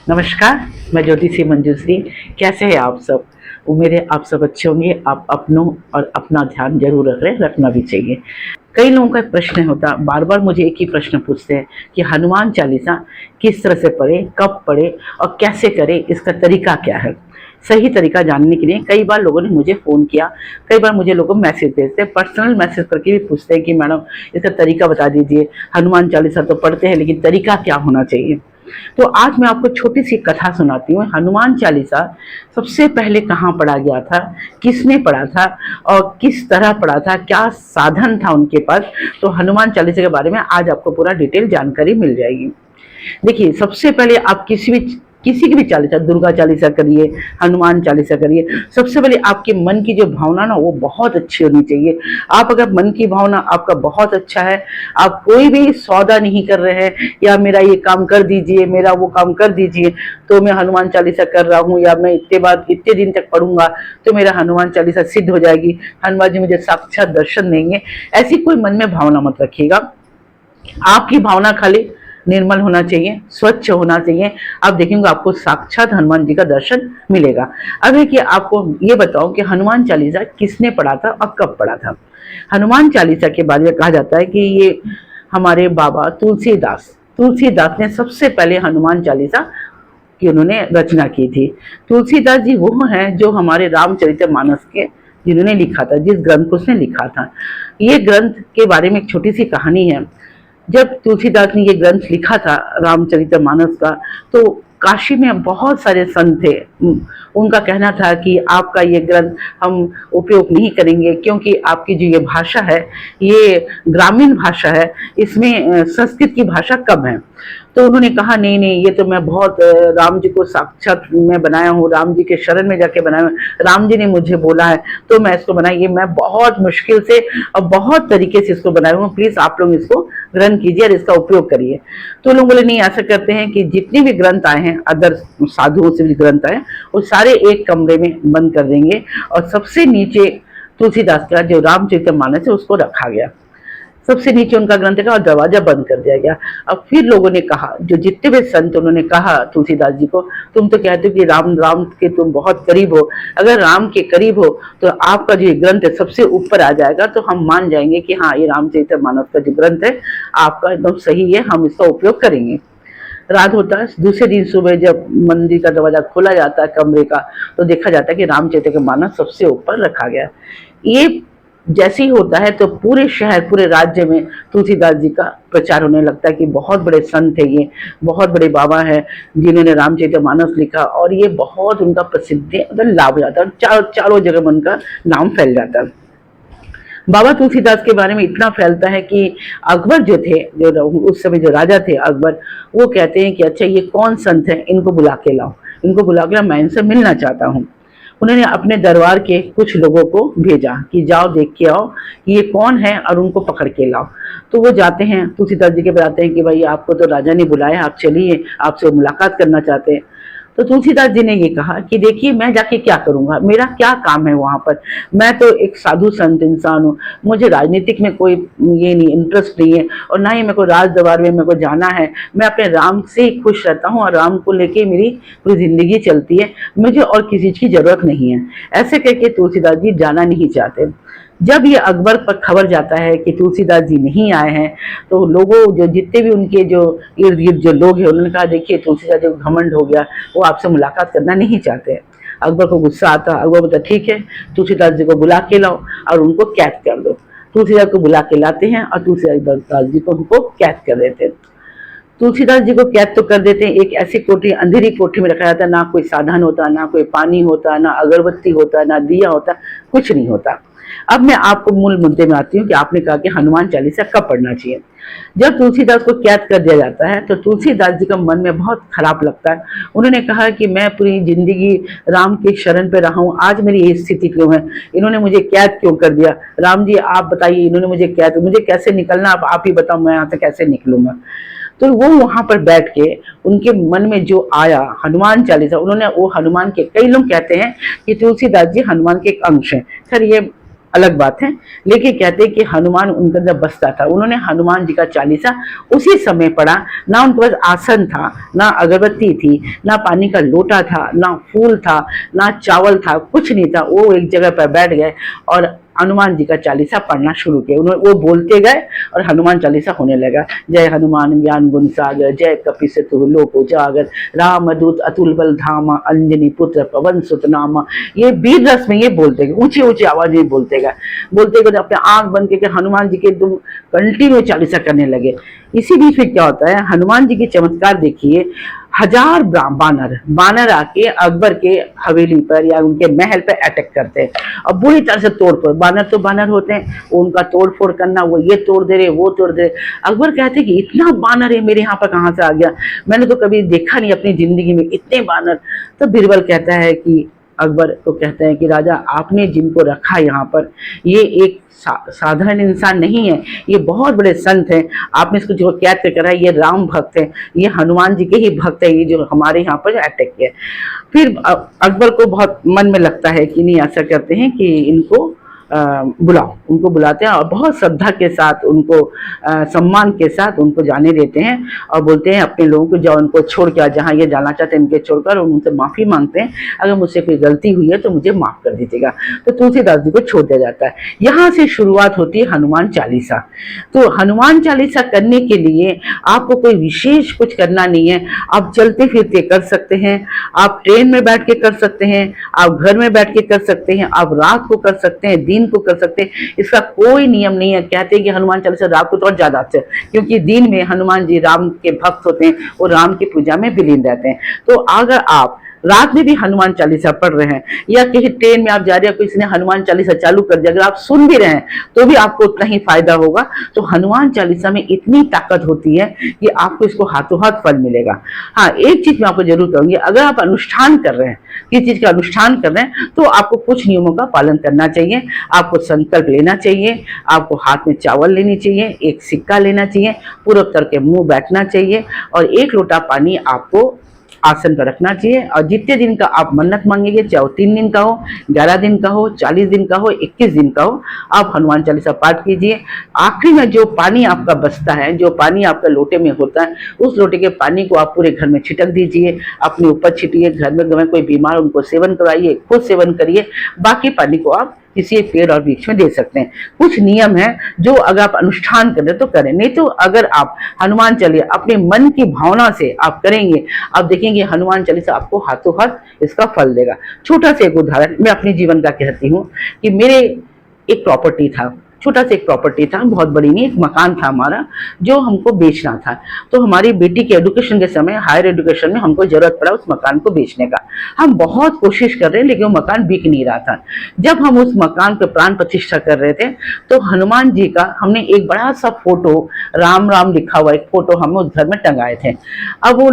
नमस्कार, मैं ज्योतिषी मंजूश्री। कैसे हैं आप सब? उम्मीद है आप सब अच्छे होंगे। आप अपनों और अपना ध्यान जरूर रख रहे हैं, रखना भी चाहिए। कई लोगों का प्रश्न होता, बार बार मुझे एक ही प्रश्न पूछते हैं कि हनुमान चालीसा किस तरह से पढ़े, कब पढ़े और कैसे करें, इसका तरीका क्या है। सही तरीका जानने के लिए कई बार लोगों ने मुझे फ़ोन किया, कई बार मुझे लोग मैसेज भेजते हैं, पर्सनल मैसेज करके भी पूछते हैं कि मैडम इसका तरीका बता दीजिए। हनुमान चालीसा तो पढ़ते हैं लेकिन तरीका क्या होना चाहिए। तो आज मैं आपको छोटी सी कथा सुनाती हूँ। हनुमान चालीसा सबसे पहले कहाँ पढ़ा गया था, किसने पढ़ा था और किस तरह पढ़ा था, क्या साधन था उनके पास। तो हनुमान चालीसा के बारे में आज आपको पूरा डिटेल जानकारी मिल जाएगी। देखिए, सबसे पहले आप किसी की भी चालीसा, दुर्गा चालीसा करिए, हनुमान चालीसा करिए, सबसे पहले आपके मन की जो भावना ना वो बहुत अच्छी होनी चाहिए। आप अगर मन की भावना आपका बहुत अच्छा है, आप कोई भी सौदा नहीं कर रहे हैं या मेरा ये काम कर दीजिए, मेरा वो काम कर दीजिए, तो मैं हनुमान चालीसा कर रहा हूँ या मैं इतने दिन तक पढ़ूंगा तो मेरा हनुमान चालीसा सिद्ध हो जाएगी, हनुमान जी मुझे साक्षात दर्शन देंगे, ऐसी कोई मन में भावना मत रखिएगा। आपकी भावना खाली निर्मल होना चाहिए, स्वच्छ होना चाहिए। आप देखेंगे आपको साक्षात हनुमान जी का दर्शन मिलेगा। अब है कि आपको ये बताओ कि हनुमान चालीसा किसने पढ़ा था और कब पढ़ा था। हनुमान चालीसा के बारे में कहा जाता है कि ये हमारे बाबा तुलसीदास ने सबसे पहले हनुमान चालीसा की उन्होंने रचना की थी। तुलसीदास जी वो हैं जो हमारे रामचरितमानस के जिन्होंने लिखा था, जिस ग्रंथ को उसने लिखा था। ये ग्रंथ के बारे में एक छोटी सी कहानी है। जब तुलसीदास ने ये ग्रंथ लिखा था रामचरितमानस का, तो काशी में बहुत सारे संत थे। उनका कहना था कि आपका ये ग्रंथ हम उपयोग नहीं करेंगे क्योंकि आपकी जो ये भाषा है ये ग्रामीण भाषा है, इसमें संस्कृत की भाषा कम है। तो उन्होंने कहा नहीं नहीं, ये तो मैं बहुत राम जी को साक्षात मैं बनाया हूँ, राम जी के शरण में जाके बनाया हूँ, राम जी ने मुझे बोला है तो मैं इसको बनाई। ये मैं बहुत मुश्किल से और बहुत तरीके से इसको बनाया हूँ, प्लीज आप लोग इसको ग्रहण कीजिए और इसका उपयोग करिए। तो लोग बोले नहीं, ऐसा करते हैं कि जितने भी ग्रंथ आए हैं, अदर साधुओं से भी ग्रंथ आए, वो सारे एक कमरे में बंद कर देंगे और सबसे नीचे तुलसीदास का जो रामचरितमानस है उसको रखा गया। सबसे नीचे उनका ग्रंथ का और दरवाजा बंद कर दिया गया। अब फिर लोगों ने कहा, जो जितने भी संत, उन्होंने कहा तुलसीदास जी को, तुम तो कहते हो कि राम के तुम बहुत करीब हो, अगर राम के करीब हो तो आपका जो ग्रंथ है सबसे ऊपर आ जाएगा, तो हम मान जाएंगे कि हाँ ये रामचरितमानस का जो ग्रंथ है आपका एकदम सही है, हम इसका उपयोग करेंगे। रात होता है, दूसरे दिन सुबह जब मंदिर का दरवाजा खोला जाता है कमरे का, तो देखा जाता है कि रामचरितमानस सबसे ऊपर रखा गया। ये जैसे ही होता है तो पूरे शहर, पूरे राज्य में तुलसीदास जी का प्रचार होने लगता है कि बहुत बड़े संत है, ये बहुत बड़े बाबा है जिन्होंने रामचरितमानस लिखा, और ये बहुत उनका प्रसिद्ध मतलब लाभ हो जाता है, चारों जगह में उनका नाम फैल जाता है। बाबा तुलसीदास के बारे में इतना फैलता है कि अकबर जो थे, जो उस समय जो राजा थे अकबर, वो कहते हैं कि अच्छा ये कौन संत है, इनको बुला के लाओ, इनको बुला के लाओ, मैं इनसे मिलना चाहता हूँ। उन्होंने अपने दरबार के कुछ लोगों को भेजा कि जाओ देख के आओ ये कौन है और उनको पकड़ के लाओ। तो वो जाते हैं, तुलसीदास जी के बताते हैं कि भाई आपको तो राजा ने बुलाया, आप चलिए, आपसे मुलाकात करना चाहते हैं। तो तुलसीदास जी ने ये कहा कि देखिए मैं जाके क्या करूंगा, मेरा क्या काम है वहां पर, मैं तो एक साधु संत इंसान हूँ, मुझे राजनीतिक में कोई ये नहीं, इंटरेस्ट नहीं है, और ना ही मेरे को राज दरबार में मेरे को जाना है। मैं अपने राम से ही खुश रहता हूँ और राम को लेके मेरी पूरी जिंदगी चलती है, मुझे और किसी चीज की जरूरत नहीं है। ऐसे करके तुलसीदास जी जाना नहीं चाहते। जब ये अकबर पर खबर जाता है कि तुलसीदास जी नहीं आए हैं, तो लोगों जो जितने भी उनके जो इर्द गिर्द जो लोग हैं, उन्होंने कहा देखिए तुलसीदास जी को घमंड हो गया, वो आपसे मुलाकात करना नहीं चाहते। अकबर को गुस्सा आता, अकबर बोलता ठीक है, तुलसीदास जी को बुला के लाओ और उनको कैद कर दो। तुलसीदास को बुला के लाते हैं और तुलसीदास जी को उनको कैद कर देते हैं। तुलसीदास जी को कैद तो कर देते हैं, एक ऐसी कोठरी, अंधेरी कोठरी में रखा जाता है, ना कोई साधन होता, ना कोई पानी होता, ना अगरबत्ती होता, ना दिया होता, कुछ नहीं होता। अब मैं आपको मूल मुद्दे में आती हूँ कि आपने कहा कि हनुमान चालीसा कब पढ़ना चाहिए। जब तुलसीदास को कैद कर दिया जाता है तो तुलसीदास जी का मन में बहुत खराब लगता है। उन्होंने कहा कि मैं पूरी जिंदगी राम के शरण पे रहा हूँ, आज मेरी ये स्थिति क्यों है, इन्होंने मुझे कैद क्यों कर दिया, राम जी आप बताइए, इन्होंने मुझे कैद, मुझे कैसे निकलना, आप ही बताओ, मैं यहाँ से कैसे निकलूंगा। तो वो वहां पर बैठ के उनके मन में जो आया हनुमान चालीसा, उन्होंने वो हनुमान के, कई लोग कहते हैं कि तुलसीदास जी हनुमान के एक अंश हैं, खैर ये अलग बात है। लेकिन कहते हैं कि हनुमान उनके अंदर बसता था, उन्होंने हनुमान जी का चालीसा उसी समय पढ़ा। ना उनके पास आसन था, ना अगरबत्ती थी, ना पानी का लोटा था, ना फूल था, ना चावल था, कुछ नहीं था। वो एक जगह पर बैठ गए और हनुमान जी का चालीसा पढ़ना शुरू किया। उन्होंने वो बोलते गए और हनुमान चालीसा होने लगा। जय हनुमान ज्ञान गुण सागर, जय कपीसतु लोक उजागर, रामदूत अतुल बल धामा, अंजनी पुत्र पवन सुत नामा। ये वीर रस में ये बोलते गए, ऊंची ऊंची आवाज में बोलते गए, बोलते गए अपने आंख बंद करके हनुमान जी के एकदम कंटिन्यू चालीसा करने लगे। इसी बीच में क्या होता है, हनुमान जी के चमत्कार देखिए। हजार बानर बानर आके अकबर के हवेली पर या उनके महल पर अटैक करते हैं और बुरी तरह से तोड़ फोड़। बानर तो बानर होते हैं, उनका तोड़ फोड़ करना, वो ये तोड़ दे रहे वो तोड़ दे रहे। अकबर कहते कि इतना बानर है मेरे यहाँ पर कहाँ से आ गया, मैंने तो कभी देखा नहीं अपनी जिंदगी में इतने बानर। तो बीरबल कहता है कि अकबर को कहते हैं कि राजा आपने जिनको रखा यहाँ पर, ये एक साधारण इंसान नहीं है, ये बहुत बड़े संत हैं। आपने इसको जो कैद कर करा है, ये राम भक्त है, ये हनुमान जी के ही भक्त है, ये जो हमारे यहाँ पर अटैक किया। फिर अकबर को बहुत मन में लगता है कि नहीं, ऐसा करते हैं कि इनको बुलाओ। उनको बुलाते हैं और बहुत श्रद्धा के साथ उनको सम्मान के साथ उनको जाने देते हैं और बोलते हैं अपने लोगों को, जो उनको छोड़ के जहाँ ये जाना चाहते हैं इनके छोड़कर, उनसे माफ़ी मांगते हैं, अगर मुझसे कोई गलती हुई है तो मुझे माफ़ कर दीजिएगा। तो तुलसीदास जी को छोड़ दिया जाता है। यहाँ से शुरुआत होती है हनुमान चालीसा। तो हनुमान चालीसा करने के लिए आपको कोई विशेष कुछ करना नहीं है, आप चलते फिरते कर सकते हैं, आप ट्रेन में बैठ के कर सकते हैं, आप घर में बैठ के कर सकते हैं, आप रात को कर सकते हैं, दिन को कर सकते हैं। इसका कोई नियम नहीं है। कहते हैं कि हनुमान चालीसा रात को तो और ज्यादा अच्छा है, क्योंकि दिन में हनुमान जी राम के भक्त होते हैं, वो राम की पूजा में विलीन रहते हैं। तो अगर आप रात में भी हनुमान चालीसा पढ़ रहे हैं या कहीं ट्रेन में आप जा रहे हैं, किसी ने हनुमान चालीसा चालू कर दिया, अगर आप सुन भी रहे हैं तो भी आपको उतना ही फायदा होगा। तो हनुमान चालीसा में इतनी ताकत होती है कि आपको इसको हाथों हाथ फल मिलेगा। हाँ, एक चीज मैं आपको जरूर कहूंगी, अगर आप अनुष्ठान कर रहे हैं, किसी चीज का अनुष्ठान कर रहे हैं, तो आपको कुछ नियमों का पालन करना चाहिए। आपको संकल्प लेना चाहिए, आपको हाथ में चावल लेनी चाहिए, एक सिक्का लेना चाहिए, पूर्व करके मुंह बैठना चाहिए और एक लोटा पानी आपको आसन पर रखना चाहिए। और जितने दिन का आप मन्नत मांगेंगे, चाहे 3 दिन का हो, 11 दिन का हो, 40 दिन का हो, 21 दिन का हो, आप हनुमान चालीसा पाठ कीजिए। आखिरी में जो पानी आपका बचता है, जो पानी आपका लोटे में होता है, उस लोटे के पानी को आप पूरे घर में छिटक दीजिए, अपने ऊपर छिटिए, घर में कोई बीमार उनको सेवन करवाइए, खुद सेवन करिए, बाकी पानी को आप किसी पेड़ और वृक्ष में दे सकते हैं। कुछ नियम है जो अगर आप अनुष्ठान करें तो करें, नहीं तो अगर आप हनुमान चालीसा अपने मन की भावना से आप करेंगे, आप देखेंगे हनुमान चालीसा आपको हाथों हाथ इसका फल देगा। छोटा सा एक उदाहरण मैं अपने जीवन का कहती हूँ कि मेरे एक प्रॉपर्टी था, छोटा सा एक प्रॉपर्टी था, बहुत बड़ी नहीं, एक मकान था हमारा जो हमको बेचना था। तो हमारी बेटी के एजुकेशन के समय, हायर एजुकेशन में हमको जरूरत पड़ा उस मकान को बेचने का। हम बहुत कोशिश कर रहे हैं लेकिन वो मकान बिक नहीं रहा था। जब हम उस मकान पे प्राण प्रतिष्ठा कर रहे थे तो हनुमान जी का हमने एक बड़ा सा फोटो, राम राम लिखा हुआ एक फोटो हम उस घर में टंगाए थे। अब वो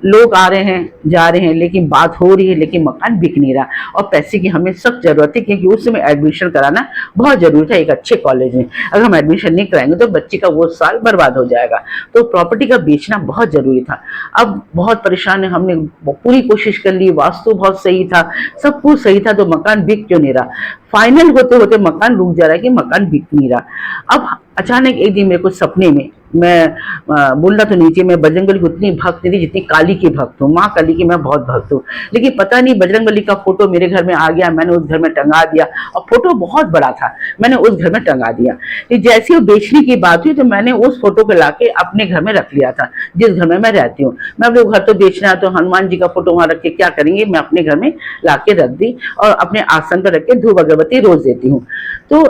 लोग आ रहे हैं जा रहे हैं, लेकिन बात हो रही है, लेकिन मकान बिक नहीं रहा और पैसे की हमें सख्त जरूरत है, क्योंकि उस समय एडमिशन कराना बहुत जरूरी था एक अच्छे कॉलेज में। अगर हम एडमिशन नहीं कराएंगे तो बच्चे का वो साल बर्बाद हो जाएगा। तो प्रॉपर्टी का बेचना बहुत जरूरी था। अब बहुत परेशान है, हमने पूरी कोशिश कर ली, वास्तु बहुत सही था, सब कुछ सही था, तो मकान बिक क्यों नहीं रहा। फाइनल होते होते मकान रुक जा रहा है कि मकान बिक नहीं रहा। अब अचानक एक दिन मेरे को सपने में, मैं बोलना तो नीचे, मैं बजरंगबली की उतनी भक्त नहीं थी जितनी काली की भक्त हूँ। माँ काली की मैं बहुत भक्त हूँ, लेकिन पता नहीं बजरंगबली का फोटो मेरे घर में आ गया, मैंने उस घर में टंगा दिया और फोटो बहुत बड़ा था, मैंने उस घर में टंगा दिया। जैसे वो बेचने की बात हुई तो मैंने उस फोटो को लाके अपने घर में रख लिया था, जिस घर में मैं रहती हूँ। मैं अपने घर तो बेचना है तो हनुमान जी का फोटो वहां रख के क्या करेंगे, मैं अपने घर में लाके रख दी और अपने आसन पर रख के धूप अगरबत्ती रोज देती हूँ। तो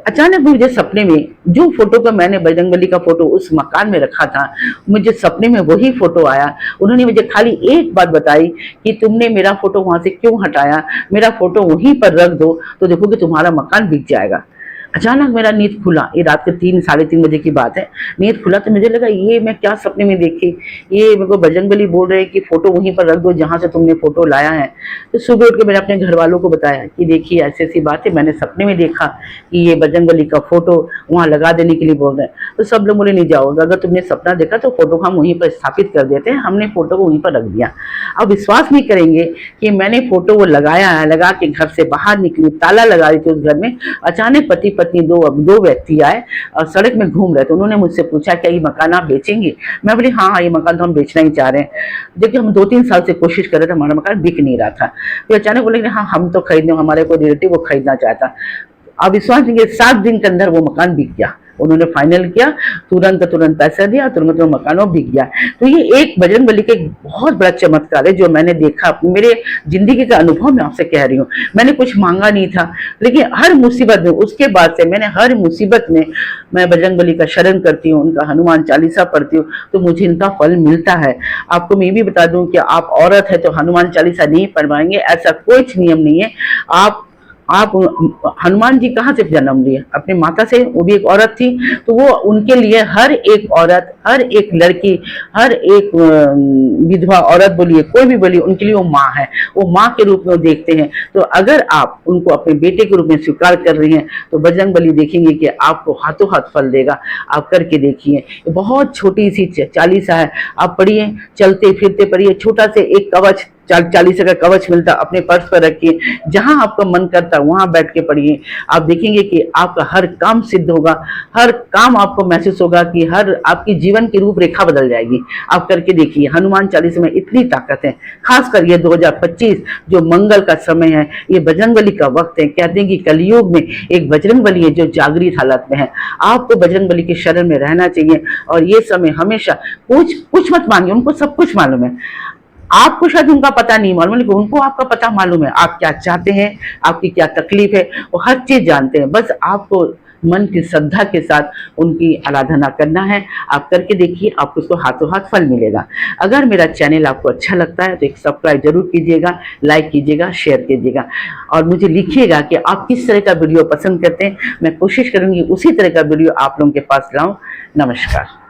अचानक मुझे सपने में जो फोटो का मैंने बजरंगबली का फोटो उस मकान में रखा था, मुझे सपने में वही फोटो आया। उन्होंने मुझे खाली एक बात बताई कि तुमने मेरा फोटो वहां से क्यों हटाया, मेरा फोटो वहीं पर रख दो तो देखो कि तुम्हारा मकान बिक जाएगा। अचानक मेरा नींद खुला, ये रात के 3 साढ़े 3 बजे की बात है। नींद खुला तो मुझे लगा ये मैं क्या सपने में देखी, ये मेरे को बजरंगबली बोल रहे हैं कि फोटो वहीं पर रख दो जहां से तुमने फोटो लाया है। तो सुबह उठ के मैंने अपने घर वालों को बताया कि देखिए ऐसी ऐसी बात है, मैंने सपने में देखा कि ये बजरंगबली का फोटो वहां लगा देने के लिए बोल रहे हैं। तो सब लोग बोले नहीं जाओ, अगर तुमने सपना देखा तो फोटो हम वहीं पर स्थापित कर देते हैं। हमने फोटो को वहीं पर रख दिया। आप विश्वास नहीं करेंगे कि मैंने फोटो वो लगाया है, लगा के घर से बाहर निकली, ताला लगा रही थी उस घर में, अचानक पति पत्नी दो व्यक्ति आए और सड़क में घूम रहे थे। उन्होंने मुझसे पूछा क्या ये मकान आप बेचेंगे? मैं बोली हाँ ये मकान तो हम बेचना ही चाह रहे हैं। देखिए हम 2-3 साल से कोशिश कर रहे थे, हमारा मकान बिक नहीं रहा था। फिर अचानक बोले हाँ हम तो खरीदने, हमारे कोई रिलेटिव वो खरीदना चाहता। आप विश्वास नहीं, 7 दिन के अंदर वो मकान बिक गया। उन्होंने फाइनल किया, तुरंत पैसा दिया, तुरंत मकान बिक गया। तो ये एक बजरंगबली का एक बहुत बड़ा चमत्कार है जो मैंने देखा, मेरे जिंदगी का अनुभव मैं आपसे कह रही हूँ। मैंने कुछ मांगा नहीं था, लेकिन हर मुसीबत में, उसके बाद से मैंने हर मुसीबत में मैं बजरंगबली का शरण करती हूँ, उनका हनुमान चालीसा पढ़ती हूँ, तो मुझे इनका फल मिलता है। आपको मैं भी बता दूं कि आप औरत है तो हनुमान चालीसा नहीं पढ़ पाएंगे, ऐसा कोई नियम नहीं है। आप हनुमान जी कहाँ से जन्म लिए? अपनी माता से, वो भी एक औरत थी, तो वो उनके लिए हर एक औरत, हर एक लड़की, हर एक विधवा औरत बोलिए, कोई भी बोलिए, उनके लिए वो माँ है, वो माँ के रूप में वो देखते हैं। तो अगर आप उनको अपने बेटे के रूप में स्वीकार कर रही हैं तो बजरंगबली देखेंगे कि आपको हाथों हाथ फल देगा। आप करके देखिए, बहुत छोटी सी चालीसा है, आप पढ़िए, चलते फिरते पढ़िए, छोटा से एक कवच, 40 का कवच मिलता, अपने पर्स पर रखिए, जहां आपका मन करता वहां बैठ के पढ़िए। आप देखेंगे कि आपका हर काम सिद्ध होगा, हर काम आपको महसूस होगा कि हर आपकी जीवन की रूपरेखा बदल जाएगी। आप करके देखिए, हनुमान चालीसा में इतनी ताकत है। खासकर ये 2025 जो मंगल का समय है, ये बजरंगबली का वक्त है। कहते हैं कि कलयुग में एक बजरंगबली है जो जागृत हालत में है। आपको बजरंगबली के शरण में रहना चाहिए और ये समय हमेशा कुछ मत मांगिए, उनको सब कुछ मालूम है। आपको शायद उनका पता नहीं मालूम, लेकिन उनको आपका पता मालूम है, आप क्या चाहते हैं, आपकी क्या तकलीफ है, वो हर चीज जानते हैं। बस आपको मन की श्रद्धा के साथ उनकी आराधना करना है। आप करके देखिए, आपको उसको हाथों हाथ फल मिलेगा। अगर मेरा चैनल आपको अच्छा लगता है तो एक सब्सक्राइब जरूर कीजिएगा, लाइक कीजिएगा, शेयर कीजिएगा और मुझे लिखिएगा कि आप किस तरह का वीडियो पसंद करते हैं। मैं कोशिश करूंगी उसी तरह का वीडियो आप लोगों के पास लाऊं। नमस्कार।